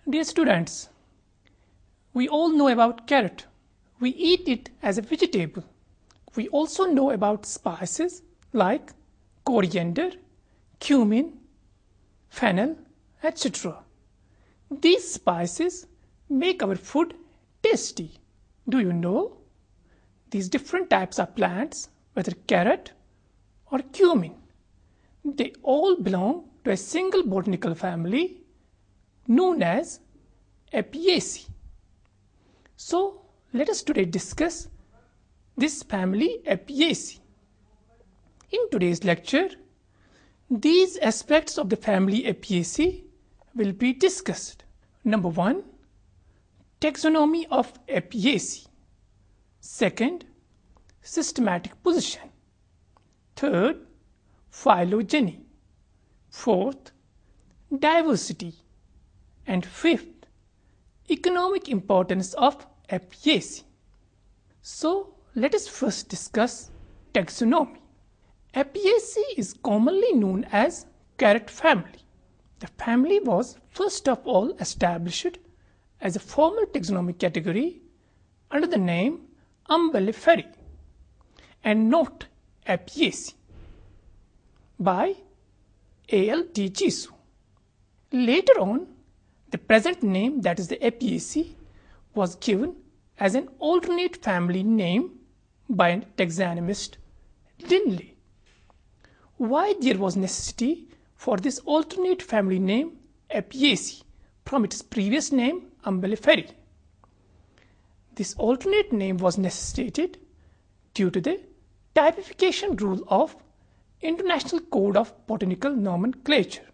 Dear students, we all know about carrot. We eat it as a vegetable. We also know about spices like coriander, cumin, fennel, etc. These spices make our food tasty. Do you know? These different types of plants, whether carrot or cumin, they all belong to a single botanical family known as Apiaceae. So let us today discuss this family Apiaceae. In today's lecture, these aspects of the family Apiaceae will be discussed. Number 1, Taxonomy of Apiaceae. Second, systematic position. Third, phylogeny. Fourth, diversity. And fifth, economic importance of Apiaceae. So let us first discuss taxonomy. Apiaceae is commonly known as carrot family. The family was first of all established as a formal taxonomic category under the name Umbelliferae and not Apiaceae by A.L.T. Gisu. Later on, the present name, that is the Apiaceae, was given as an alternate family name by taxonomist Lindley. Why there was necessity for this alternate family name Apiaceae from its previous name Umbelliferae? This alternate name was necessitated due to the typification rule of International Code of Botanical Nomenclature.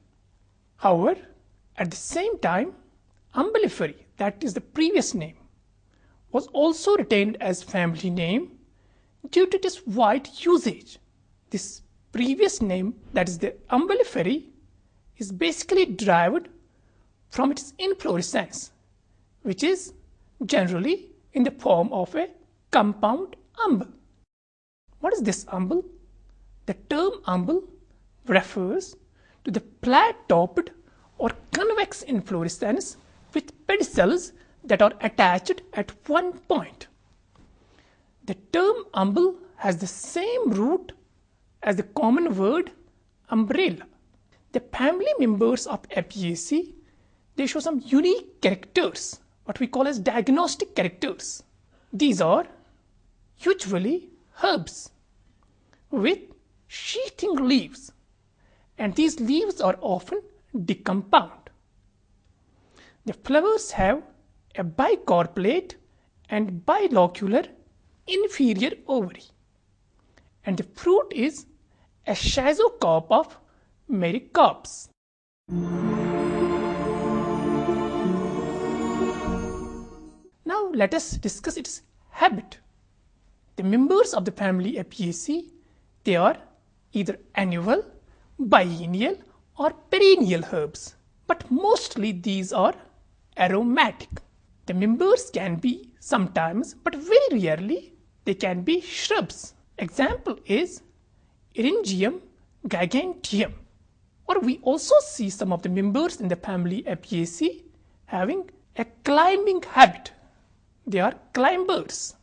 However, at the same time, Umbelliferae, that is the previous name, was also retained as family name due to its wide usage. This previous name, that is the Umbelliferae, is basically derived from its inflorescence, which is generally in the form of a compound umbel. What is this umbel? The term umbel refers to the flat-topped or convex inflorescence with pedicels that are attached at one point. The term umbel has the same root as the common word umbrella. The family members of Apiaceae, they show some unique characters, what we call as diagnostic characters. These are usually herbs with sheathing leaves, and these leaves are often decompound. The flowers have a bicarpellate and bilocular inferior ovary, and the fruit is a schizocarp of mericarps. Now let us discuss its habit. The members of the family Apiaceae, they are either annual, biennial or perennial herbs, but mostly these are aromatic. The members can be sometimes, but very rarely, they can be shrubs. Example is Eryngium giganteum. Or we also see some of the members in the family Apiaceae having a climbing habit. They are climbers.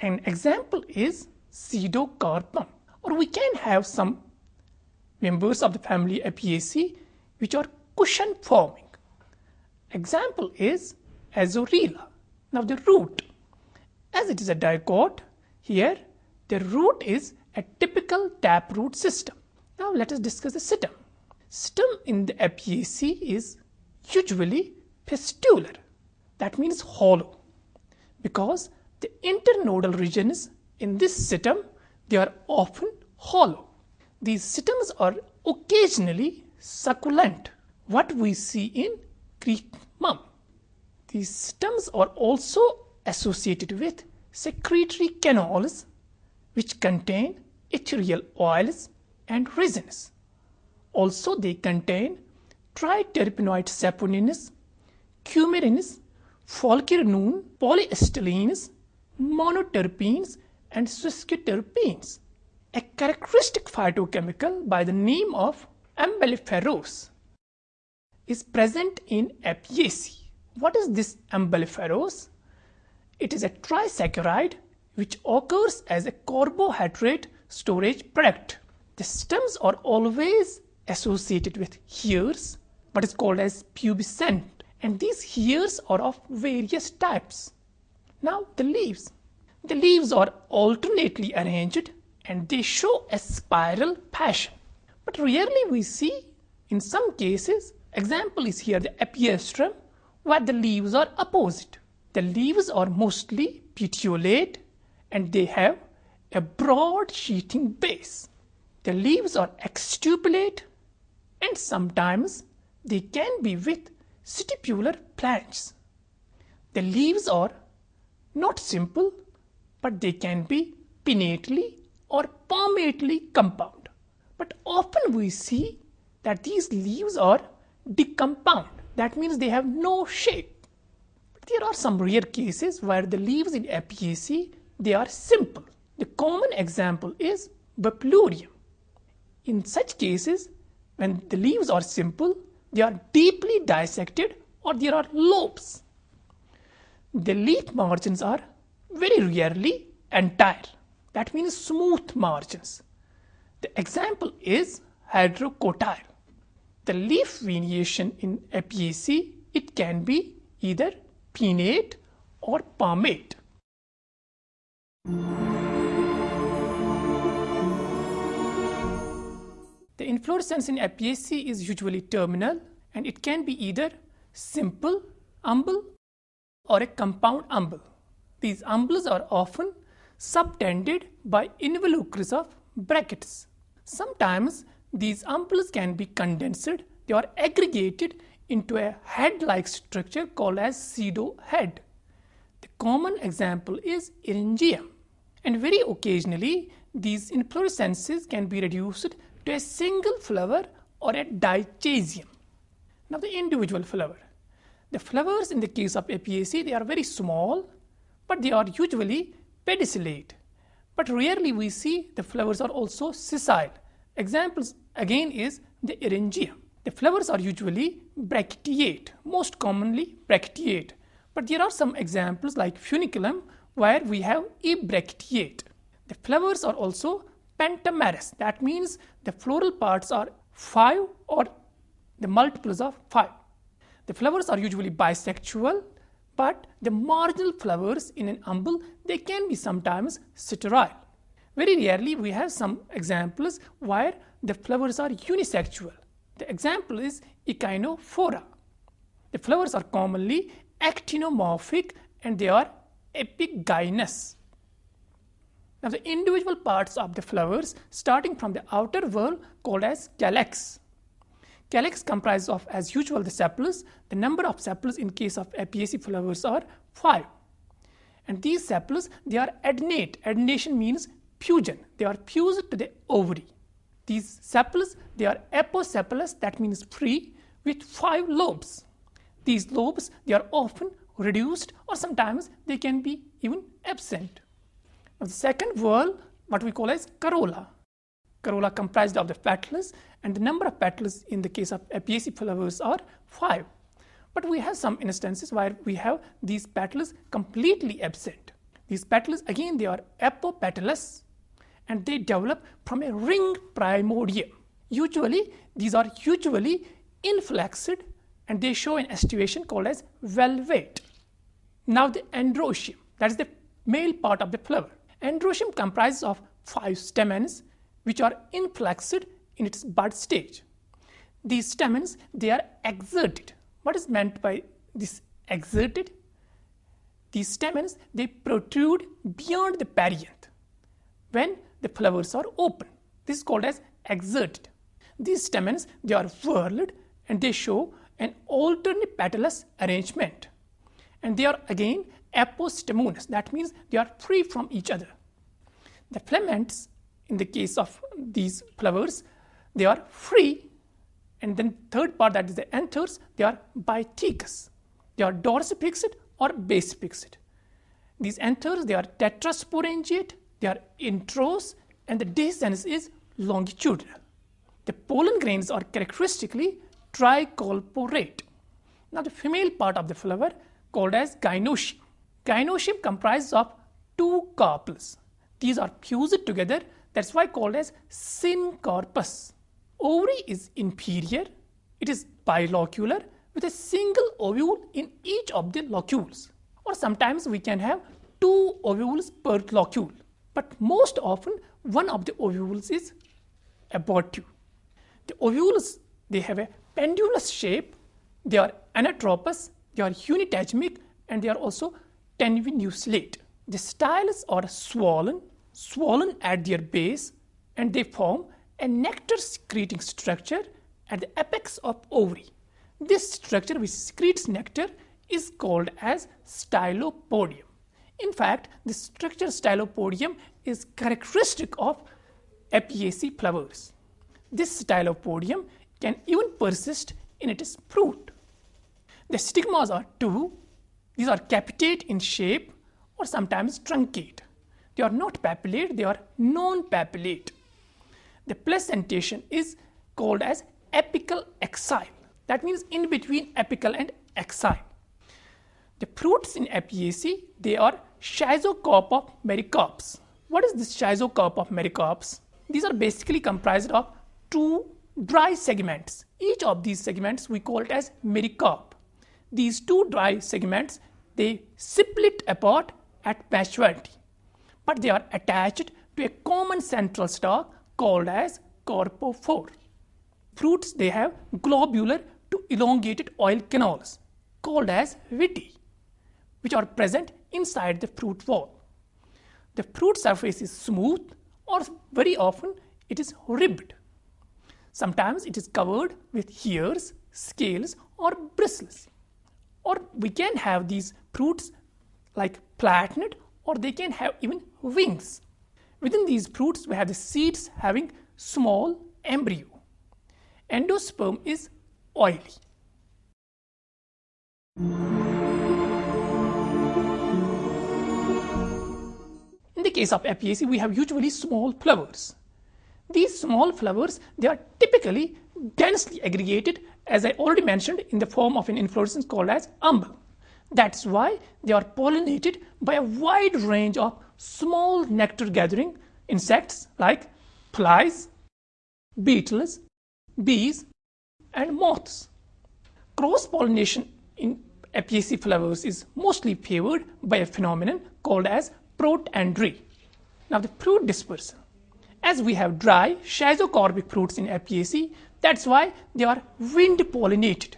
An example is Pseudocarpum. Or we can have some members of the family Apiaceae which are cushion forming. Example is Azorella. Now the root, as it is a dicot, here the root is a typical taproot system. Now let us discuss the stem. Stem in the Apiaceae is usually fistular, that means hollow, because the internodal regions in this stem, they are often hollow. These stems are occasionally succulent, what we see in Greek mum. These stems are also associated with secretory canals which contain ethereal oils and resins. Also they contain triterpenoid saponins, coumarins, pholcyrenone, polyestylenes, monoterpenes and sesquiterpenes. A characteristic phytochemical by the name of umbelliferose is present in Apiaceae. What is this umbelliferose? It is a trisaccharide which occurs as a carbohydrate storage product. The stems are always associated with hairs, what is called as pubescent, and these hairs are of various types. Now the leaves. The leaves are alternately arranged and they show a spiral fashion. But rarely we see, in some cases, example is here the Apiaceae, where the leaves are opposite. The leaves are mostly petiolate and they have a broad sheathing base. The leaves are exstipulate and sometimes they can be with stipular plants. The leaves are not simple, but they can be pinnately or palmately compound. But often we see that these leaves are decompound. That means they have no shape. But there are some rare cases where the leaves in Apiaceae, they are simple. The common example is Bupalurium. In such cases, when the leaves are simple, they are deeply dissected or there are lobes. The leaf margins are very rarely entire. That means smooth margins. The example is hydrocotyle. The leaf venation in Apiaceae, it can be either pinnate or palmate. The inflorescence in Apiaceae is usually terminal and it can be either simple umbel or a compound umbel. These umbels are often subtended by involucres of brackets. Sometimes these umbels can be condensed. They are aggregated into a head-like structure called as pseudo-head. The common example is Eryngium, and very occasionally these inflorescences can be reduced to a single flower or a dichasium. Now the individual flower. The flowers in the case of Apiaceae, they are very small, but they are usually pedicellate. But rarely we see the flowers are also sessile. Examples again is the Eryngium. The flowers are usually bracteate, most commonly bracteate. But there are some examples like Funiculum where we have abracteate. The flowers are also pentamerous. That means the floral parts are 5 or the multiples of 5. The flowers are usually bisexual, but the marginal flowers in an umbel, they can be sometimes sterile. Very rarely we have some examples where the flowers are unisexual. The example is Echinophora. The flowers are commonly actinomorphic and they are epigynous. Now the individual parts of the flowers starting from the outer whorl called as calyx. Calyx comprises of, as usual, the sepals. The number of sepals in case of Apiaceae flowers are 5. And these sepals, they are adnate. Adnation means fusion. They are fused to the ovary. These sepals, they are aposepalous, that means free, with 5 lobes. These lobes, they are often reduced or sometimes they can be even absent. Now the second whorl, what we call as corolla. Corolla comprised of the petals, and the number of petals in the case of Apiaceae flowers are 5. But we have some instances where we have these petals completely absent. These petals again, they are apopetalous and they develop from a ring primordium. Usually these are usually inflexed and they show an aestivation called as velvet. Now the androecium, that is the male part of the flower. Androecium comprises of 5 stamens which are inflexed in its bud stage. These stamens, they are exerted. What is meant by this exerted? These stamens, they protrude beyond the perianth when the flowers are open. This is called as exerted. These stamens, they are whorled and they show an alternate petalous arrangement. And they are again apostamonous. That means they are free from each other. The filaments, in the case of these flowers, they are free. And then third part, that is the anthers, they are bitychous. They are dorsifixed or basifixed. These anthers, they are tetrasporangiate, they are introse and the descendance is longitudinal. The pollen grains are characteristically tricolporate. Now the female part of the flower called as gynoecium. Gynoecium comprises of two carpels. These are fused together, that's why called as syncarpus. Ovary is inferior. It is bilocular with a single ovule in each of the locules, or sometimes we can have two ovules per locule, but most often one of the ovules is abortive. The ovules, they have a pendulous shape, they are anatropous, they are unitegemic, and they are also tenuinuslate. The styles are swollen at their base, and they form a nectar secreting structure at the apex of ovary. This structure which secretes nectar is called as stylopodium. In fact, the structure stylopodium is characteristic of Apiaceae flowers. This stylopodium can even persist in its fruit. The stigmas are two. These are capitate in shape or sometimes truncate. They are not papillate, they are non-papillate. The placentation is called as apical axile. That means in between apical and axile. The fruits in Apiaceae, they are schizocarp of mericarps. What is this schizocarp of mericarps? These are basically comprised of two dry segments. Each of these segments we call it as mericarp. These two dry segments, they split apart at maturity, but they are attached to a common central stalk called as carpophore. Fruits, they have globular to elongated oil canals called as vitty, which are present inside the fruit wall. The fruit surface is smooth, or very often it is ribbed. Sometimes it is covered with hairs, scales, or bristles. Or we can have these fruits like platinate, or they can have even wings. Within these fruits, we have the seeds having small embryo. Endosperm is oily. In the case of Apiaceae, we have usually small flowers. These small flowers, they are typically densely aggregated, as I already mentioned, in the form of an inflorescence called as umbel. That's why they are pollinated by a wide range of small nectar gathering insects like flies, beetles, bees, and moths. Cross-pollination in Apiaceae flowers is mostly favored by a phenomenon called as protandry. Now the fruit dispersal. As we have dry schizocarpic fruits in Apiaceae, that's why they are wind pollinated.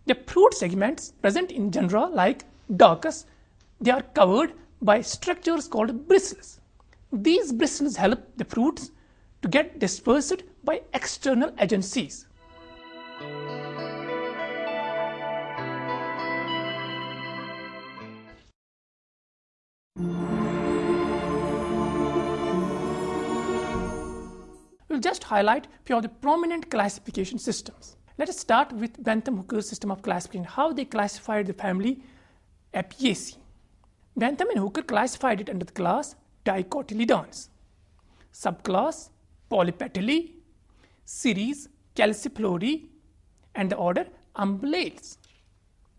The fruit segments present in genera like Daucus, they are covered by structures called bristles. These bristles help the fruits to get dispersed by external agencies. We'll just highlight few of the prominent classification systems. Let us start with Bentham-Hooker's system of classification, how they classified the family Apiaceae. Bentham and Hooker classified it under the class Dicotyledons, subclass Polypetalae, series Calciflorae, and the order Umbellales,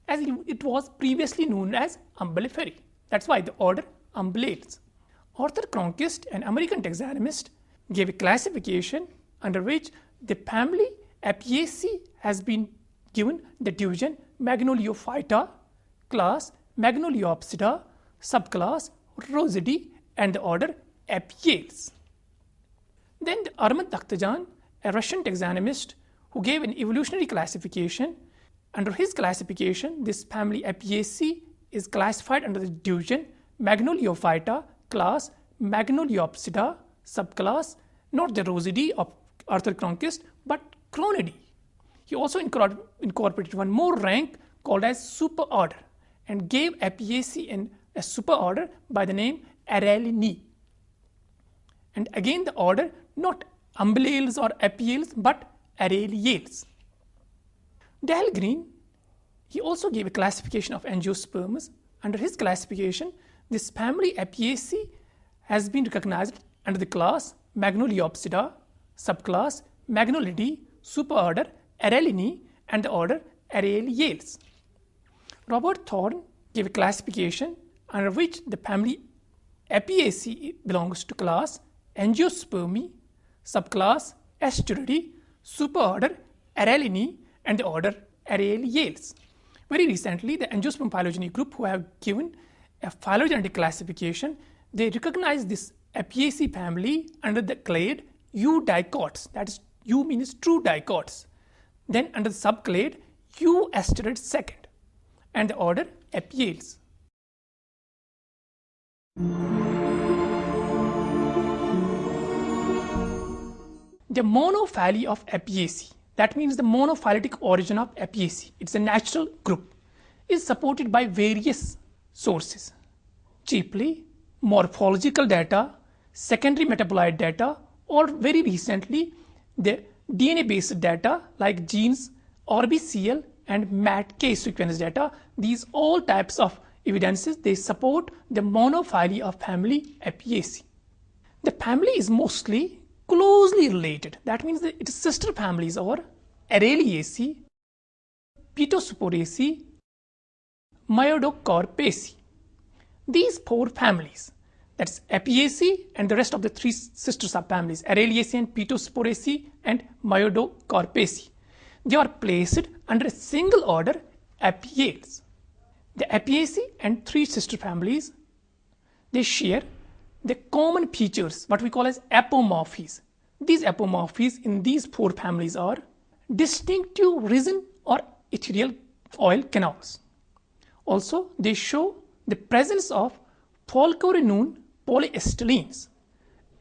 as it was previously known as Umbelliferae. That's why the order Umbellales. Arthur Cronquist, an American taxonomist, gave a classification under which the family Apiaceae has been given the division Magnoliophyta, class Magnoliopsida, subclass Rosidae, and the order Apiales. Then the Armand Dakhtajan, a Russian taxonomist who gave an evolutionary classification. Under his classification, this family Apiaceae is classified under the division Magnoliophyta, class Magnoliopsida, subclass, not the Rosidae of Arthur Cronquist, but Cronidae. He also incorporated one more rank called as superorder and gave Apiaceae a superorder by the name Araliinae. And again the order, not Umbellales or Apiales, but Araliales. Dahlgren, he also gave a classification of Angiospermae. Under his classification, this family Apiaceae has been recognized under the class Magnoliopsida, subclass Magnoliidae, superorder Araliinae, and the order Araliales. Robert Thorne gave a classification under which the family Apiaceae belongs to class Angiospermae, subclass Asteridae, superorder Araliinae, and the order Araliales. Very recently, the Angiosperm phylogeny group, who have given a phylogenetic classification, they recognize this Apiaceae family under the clade Eudicots, that is, U means true dicots. Then under the subclade Euasterid second, and the order Apiales. The monophyly of Apiaceae, that means the monophyletic origin of Apiaceae, it's a natural group, is supported by various sources, chiefly morphological data, secondary metabolite data, or very recently the DNA-based data like genes, orbicl and MAT-K sequence data. These all types of evidences, they support the monophyly of family Apiaceae. The family is mostly closely related. That means that its sister families are Araliaceae, Pitosporaceae, Myodocarpaceae. These four families, that's Apiaceae and the rest of the three sister subfamilies, Araliaceae and Pitosporaceae and Myodocarpaceae, they are placed under a single order Apiales. The Apiaceae and three sister families, they share the common features, what we call as apomorphies. These apomorphies in these four families are distinctive resin or ethereal oil canals. Also, they show the presence of Folcorinone polyestylenes.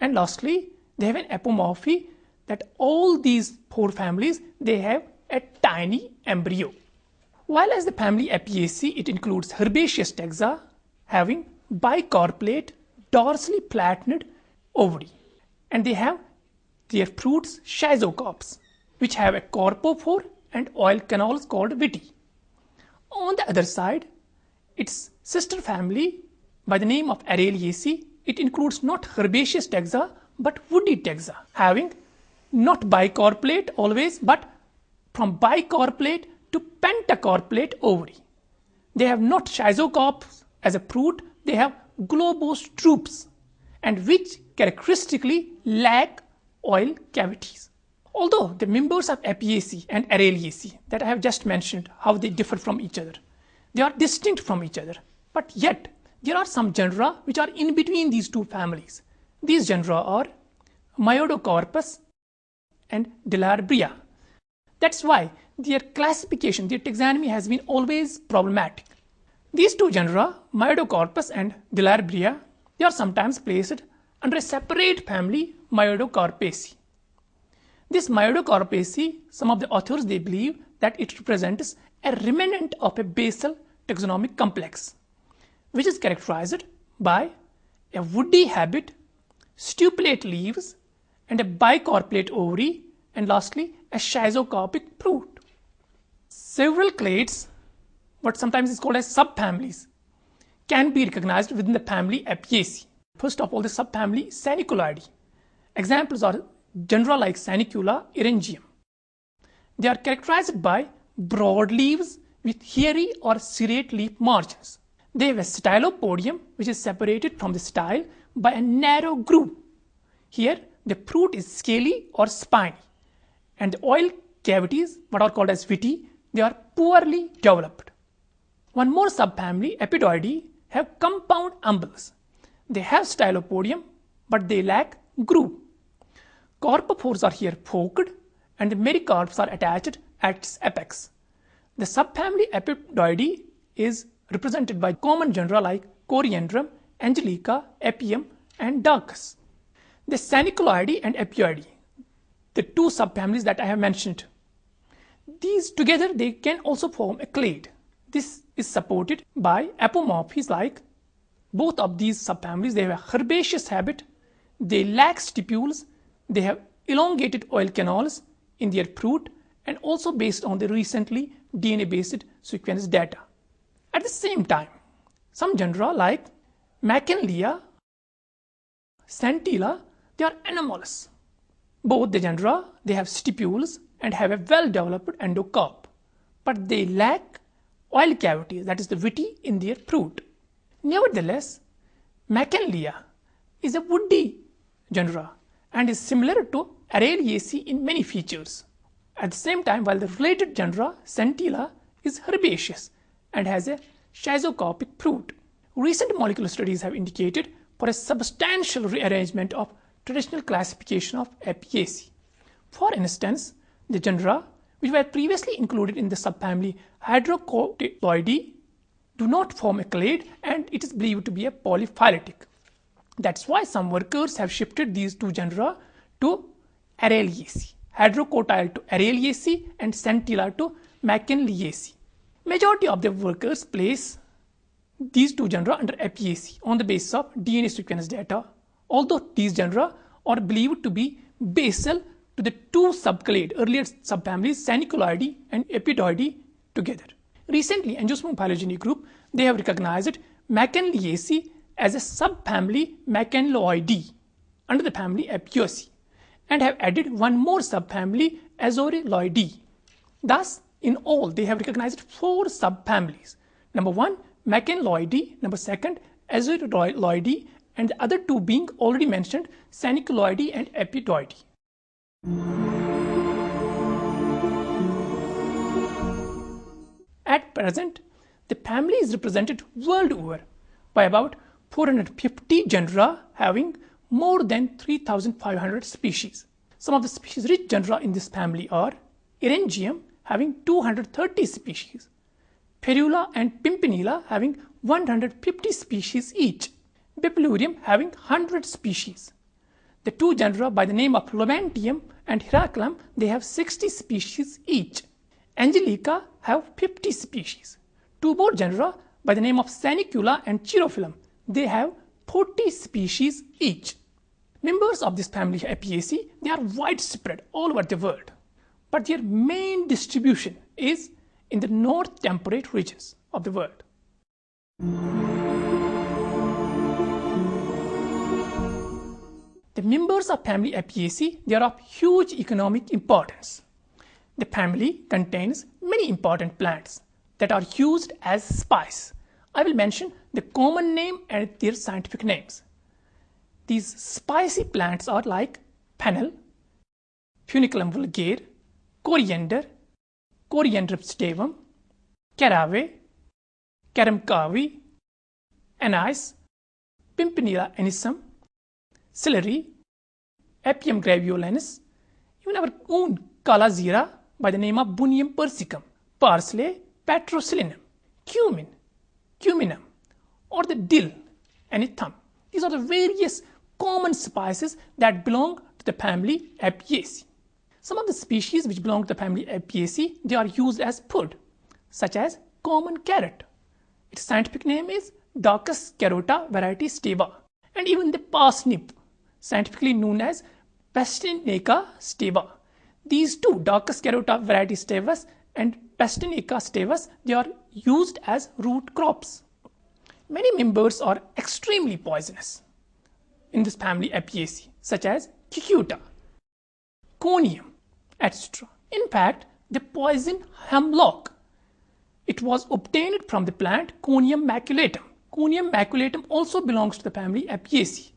And lastly, they have an apomorphy that all these four families, they have a tiny embryo. While as the family Apiaceae, it includes herbaceous taxa having bicarpellate dorsally flattened ovary, and they have their fruits schizocarps, which have a corpophore and oil canals called viti. On the other side, its sister family by the name of Araliaceae, it includes not herbaceous taxa but woody taxa, having not bicarpellate always, but from bicarpellate to pentacarpellate ovary. They have not schizocarps as a fruit, they have globose drupes, and which characteristically lack oil cavities. Although the members of Apiaceae and Araliaceae that I have just mentioned, how they differ from each other, they are distinct from each other, but yet there are some genera which are in between these two families. These genera are Myodocarpus and Delarbrea. That's why their classification, their taxonomy has been always problematic. These two genera, Myodocarpus and Delarbrea, they are sometimes placed under a separate family, Myodocarpaceae. This Myodocarpaceae, some of the authors, they believe that it represents a remnant of a basal taxonomic complex, which is characterized by a woody habit, stipulate leaves, and a bicarpellate ovary, and lastly a schizocarpic fruit. Several clades, what sometimes is called as subfamilies, can be recognized within the family Apiaceae. First of all, the subfamily Saniculidae. Examples are genera like Sanicula eryngium. They are characterized by broad leaves with hairy or serrate leaf margins. They have a stylopodium which is separated from the style by a narrow groove. Here the fruit is scaly or spiny, and the oil cavities, what are called as viti, they are poorly developed. One more subfamily, Epidoideae, have compound umbels. They have stylopodium, but they lack groove. Corpophores are here forked, and the mericarps are attached at its apex. The subfamily Epidoideae is represented by common genera like Coriandrum, Angelica, Epium, and Daucus. The Saniculidae and Epioideae, the two subfamilies that I have mentioned, these together they can also form a clade. This is supported by apomorphies like both of these subfamilies. They have a herbaceous habit, they lack stipules, they have elongated oil canals in their fruit, and also based on the recently DNA-based sequence data. At the same time, some genera like Magnoliidae, Centilla, They are anomalous. Both the genera, they have stipules and have a well-developed endocarp, but they lack oil cavities, that is the vitty, in their fruit. Nevertheless, Magnoliidae is a woody genera and is similar to Apiaceae in many features. At the same time, while the related genera Centilla is herbaceous and has a schizocarpic fruit. Recent molecular studies have indicated for a substantial rearrangement of traditional classification of Apiaceae. For instance, the genera which were previously included in the subfamily Hydrocotyloideae do not form a clade, and it is believed to be a polyphyletic. That's why some workers have shifted these two genera to Araliaceae, Hydrocotyle to Araliaceae and Centilla to Magnoliidae. Majority of the workers place these two genera under Apiaceae on the basis of DNA sequence data, although these genera are believed to be basal to the two subclade earlier subfamilies Saniculoideae and Epidioideae together. Recently, Angiospermae phylogeny group, they have recognized Magnoliidae as a subfamily Magnoliidae under the family Apiaceae and have added one more subfamily Asteridae. Thus, in all, they have recognized 4 subfamilies. Number 1, Magnoliidae, number 2, Asteridae, and the other 2 being already mentioned Saniculoideae and Epidioideae. At present, the family is represented world over by about 450 genera having more than 3,500 species. Some of the species-rich genera in this family are Eryngium having 230 species, Ferula and Pimpinella having 150 species each, Bipilurium having 100 species. The 2 genera by the name of Lomentium and Heraclum, they have 60 species each. Angelica have 50 species. 2 more genera by the name of Sanicula and Chirophyllum, they have 40 species each. Members of this family Apiaceae, they are widespread all over the world, but their main distribution is in the north temperate regions of the world. The members of family Apiaceae, they are of huge economic importance. The family contains many important plants that are used as spice. I will mention the common name and their scientific names. These spicy plants are like fennel, Funiculum vulgare, coriander, Coriandrum stivum, caraway, Carum carvi, anise, Pimpinella anisum, celery, Apium graviolensis, even our own Calazira by the name of Bunium persicum, parsley, Patrocillinum, cumin, cuminum, or the dill, anethum. These are the various common spices that belong to the family Apiaceae. Some of the species which belong to the family Apiaceae, they are used as food, such as common carrot. Its scientific name is Daucus carota variety steva, and even the parsnip, scientifically known as Pastinaca steva. These 2, Daucus carota variety stevas and Pastinaca stevas, they are used as root crops. Many members are extremely poisonous in this family Apiaceae, such as Cicuta, Conium, etc. In fact, the poison hemlock, it was obtained from the plant Conium maculatum. Conium maculatum also belongs to the family Apiaceae.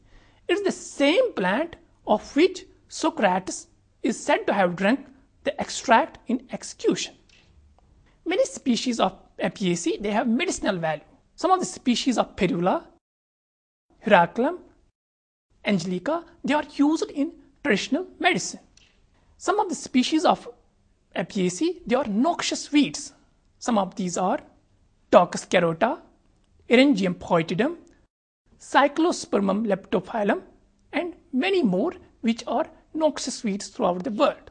It is the same plant of which Socrates is said to have drunk the extract in execution. Many species of Apiaceae, they have medicinal value. Some of the species of Ferula, Heraclum, Angelica, they are used in traditional medicine. Some of the species of Apiaceae, they are noxious weeds. Some of these are Daucus carota, Eryngium foetidum, Cyclospermum leptophyllum, and many more which are noxious weeds throughout the world.